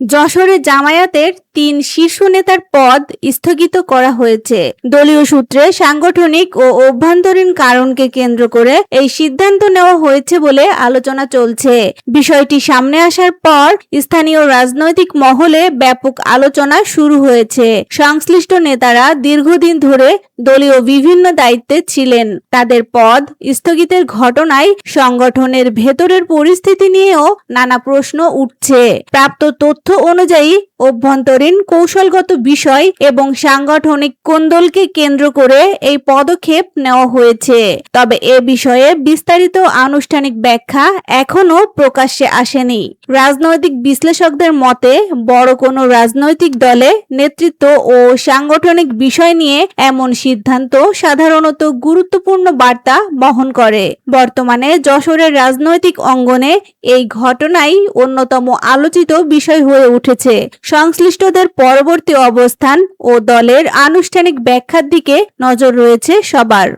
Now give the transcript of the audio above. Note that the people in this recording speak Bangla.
যশোরে জামায়াতের ৩ শীর্ষ নেতার পদ স্থগিত করা হয়েছে। দলীয় সূত্রে সাংগঠনিক ও অভ্যন্তরীণ কারণকে কেন্দ্র করে এই সিদ্ধান্ত নেওয়া হয়েছে বলে আলোচনা চলছে। বিষয়টি সামনে আসার পর স্থানীয় রাজনৈতিক মহলে ব্যাপক আলোচনা শুরু হয়েছে। সংশ্লিষ্ট নেতারা দীর্ঘদিন ধরে দলীয় বিভিন্ন দায়িত্বে ছিলেন। তাদের পদ স্থগিতের ঘটনায় সংগঠনের ভেতরের পরিস্থিতি নিয়েও নানা প্রশ্ন উঠছে। প্রাপ্ত তথ্য অনুযায়ী অভ্যন্তরীণ কৌশলগত বিষয় এবং সাংগঠনিক কোন্দলকে কেন্দ্র করে এই পদক্ষেপ নেওয়া হয়েছে। তবে এ বিষয়ে বিস্তারিত আনুষ্ঠানিক ব্যাখ্যা এখনো প্রকাশ্যে আসেনি। রাজনৈতিক বিশ্লেষকদের মতে বড় কোনো রাজনৈতিক দলে নেতৃত্ব ও সাংগঠনিক বিষয় নিয়ে এমন সিদ্ধান্ত সাধারণত গুরুত্বপূর্ণ বার্তা বহন করে। বর্তমানে যশোরের রাজনৈতিক অঙ্গনে এই ঘটনাই অন্যতম আলোচিত বিষয় হয়ে উঠেছে। সংশ্লিষ্টদের পরবর্তী অবস্থান ও দলের আনুষ্ঠানিক ব্যাখ্যার দিকে নজর রয়েছে সবার।